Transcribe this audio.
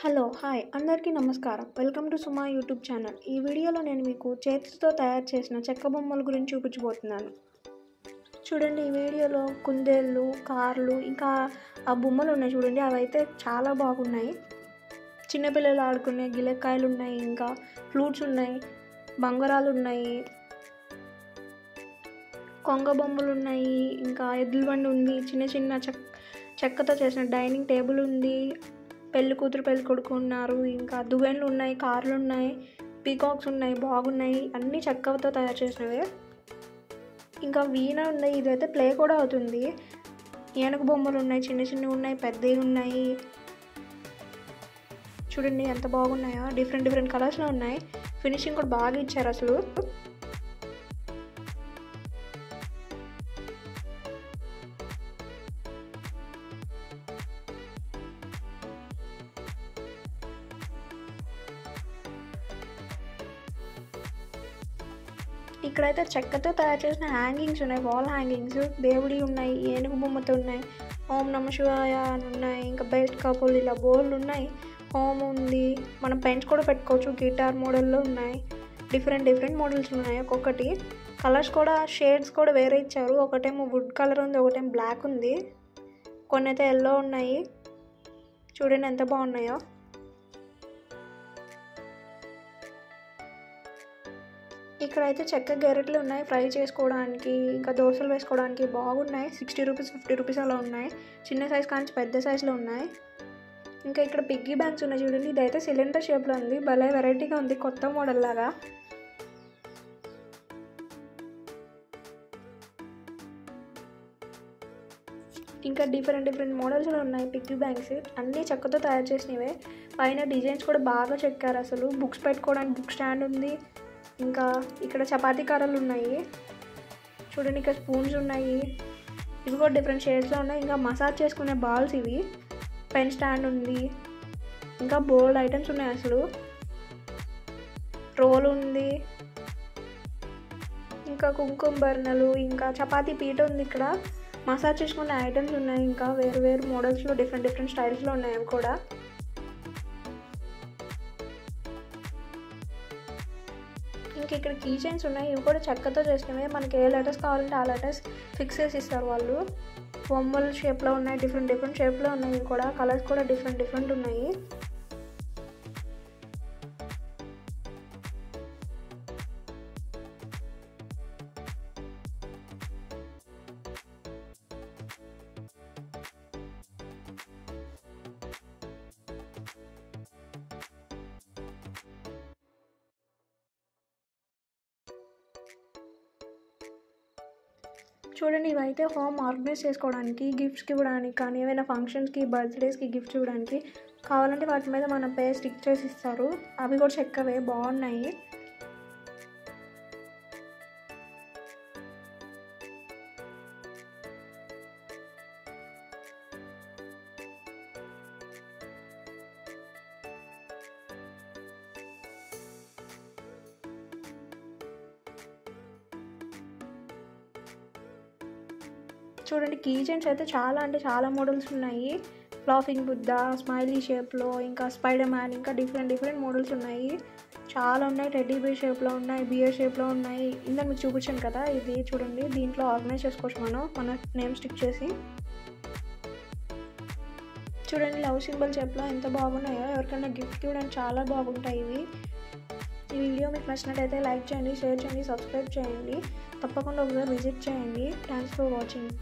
Hello hi అందరికీ నమస్కారం. Welcome to Suma YouTube channel. ఈ వీడియోలో నేను మీకు చేతితో తయారు చేసిన చెక్క బొమ్మల గురించి చూపించబోతున్నాను. చూడండి, ఈ వీడియోలో కుందేళ్ళు, కార్లు, ఇంకా ఆ బొమ్మలు ఉన్నాయి చూడండి, అవి అయితే చాలా బాగున్నాయి. చిన్నపిల్లలు ఆడుకునే గిలక్కాయలు ఉన్నాయి, ఇంకా ఫ్లూట్స్ ఉన్నాయి, బంగారాలు ఉన్నాయి, కొంగ బొమ్మలు ఉన్నాయి, ఇంకా ఎద్దుల బండి ఉంది, చిన్న చిన్న చెక్కతో చేసిన డైనింగ్ టేబుల్ ఉంది, పెళ్లి కూతురు పెళ్లి కొడుకు ఉన్నారు, ఇంకా దువ్వెనలు ఉన్నాయి, కార్లు ఉన్నాయి, పీకాక్స్ ఉన్నాయి, బాగున్నాయి, అన్నీ చెక్కతో తయారు చేసినవే. ఇంకా వీణ ఉన్నాయి, ఇదైతే ప్లే కూడా అవుతుంది. ఏనుగు బొమ్మలు ఉన్నాయి, చిన్న చిన్నవి ఉన్నాయి, పెద్దవి ఉన్నాయి. చూడండి ఎంత బాగున్నాయో, డిఫరెంట్ కలర్స్లో ఉన్నాయి. ఫినిషింగ్ కూడా బాగా ఇచ్చారు అసలు. ఇక్కడైతే చెక్కతో తయారు చేసిన హ్యాంగింగ్స్ ఉన్నాయి, వాల్ హ్యాంగింగ్స్, దేవుడి ఉన్నాయి, ఏనుగు బొమ్మతో ఉన్నాయి, ఓం నమ శివాయ అని ఉన్నాయి, ఇంకా బెస్ట్ కపుల్ ఇలా బోర్డులు ఉన్నాయి, హోమ్ ఉంది, మనం పెన్స్ కూడా పెట్టుకోవచ్చు, గిటార్ మోడల్లో ఉన్నాయి, డిఫరెంట్ మోడల్స్ ఉన్నాయి. ఒక్కొక్కటి కలర్స్ కూడా, షేడ్స్ కూడా వేరే ఇచ్చారు. ఒకటేమో వుడ్ కలర్ ఉంది, ఒకటేమో బ్లాక్ ఉంది, కొన్ని అయితే ఎల్లో ఉన్నాయి. చూడండి ఎంత బాగున్నాయో. ఇక్కడైతే చెక్క గెరెట్లు ఉన్నాయి ఫ్రై చేసుకోవడానికి, ఇంకా దోశలు వేసుకోవడానికి బాగున్నాయి. 60 రూపీస్ 50 రూపీస్ అలా ఉన్నాయి. చిన్న సైజ్ కానీ పెద్ద సైజులో ఉన్నాయి. ఇంకా ఇక్కడ పిగ్గీ బ్యాంక్స్ ఉన్నాయి చూడండి, ఇదైతే సిలిండర్ షేప్లో ఉంది, భలే వెరైటీగా ఉంది, కొత్త మోడల్ లాగా. ఇంకా డిఫరెంట్ మోడల్స్లో ఉన్నాయి పిగ్గీ బ్యాంక్స్, అన్నీ చెక్కతో తయారు చేసినవే. పైన డిజైన్స్ కూడా బాగా చెక్కారు అసలు. బుక్స్ పెట్టుకోవడానికి బుక్ స్టాండ్ ఉంది. ఇంకా ఇక్కడ చపాతీ కర్రలు ఉన్నాయి చూడండి, ఇక్కడ స్పూన్స్ ఉన్నాయి, ఇవి కూడా డిఫరెంట్ షేడ్స్లో ఉన్నాయి. ఇంకా మసాజ్ చేసుకునే బాల్స్ ఇవి, పెన్ స్టాండ్ ఉంది, ఇంకా బోల్డ్ ఐటమ్స్ ఉన్నాయి అసలు. రోల్ ఉంది, ఇంకా కుంకుమ బర్నలు, ఇంకా చపాతీ పీట ఉంది. ఇక్కడ మసాజ్ చేసుకునే ఐటమ్స్ ఉన్నాయి, ఇంకా వేరు మోడల్స్లో డిఫరెంట్ స్టైల్స్లో ఉన్నాయి అవి కూడా. ఇంకా ఇక్కడ కీ చైన్స్ ఉన్నాయి, ఇవి కూడా చెక్కతో చేసినవే. మనకి ఏ లెటర్స్ కావాలంటే ఆ లెటర్స్ ఫిక్స్ చేసి ఇస్తారు వాళ్ళు. బొమ్మల షేప్లో ఉన్నాయి, డిఫరెంట్ షేప్లో ఉన్నాయి. ఇవి కూడా కలర్స్ కూడా డిఫరెంట్ ఉన్నాయి. చూడండి, ఇవైతే హోమ్ ఆర్గనైజ్ చేసుకోవడానికి, గిఫ్ట్స్కి ఇవ్వడానికి, కానీ ఏమైనా ఫంక్షన్స్కి, బర్త్డేస్కి గిఫ్ట్స్ ఇవ్వడానికి కావాలంటే వాటి మీద మన పేరు స్టిక్ చేసి ఇస్తారు. అవి కూడా చెక్కవే, బాగున్నాయి. చూడండి, కీ చైన్స్ అయితే చాలా మోడల్స్ ఉన్నాయి. ఫ్లాఫింగ్ బుద్ధ, స్మైలీ షేప్లో, ఇంకా స్పైడర్ మ్యాన్, ఇంకా డిఫరెంట్ మోడల్స్ ఉన్నాయి. చాలా ఉన్నాయి. టెడ్డీ బేర్ షేప్లో ఉన్నాయి, బియర్ షేప్లో ఉన్నాయి. ఇందాక మీకు చూపించాను కదా, ఇది చూడండి, దీంట్లో ఆర్గనైజ్ చేసుకోవచ్చు మన నేమ్ స్టిక్ చేసి. చూడండి, లవ్ సింబల్ షేప్లో ఎంత బాగున్నాయో. ఎవరికైనా గిఫ్ట్ ఇవ్వడానికి చాలా బాగుంటాయి ఇవి. ఈ వీడియో మీకు నచ్చినట్టయితే లైక్ చేయండి, షేర్ చేయండి, సబ్స్క్రైబ్ చేయండి. తప్పకుండా ఒకసారి విజిట్ చేయండి. Thanks for watching.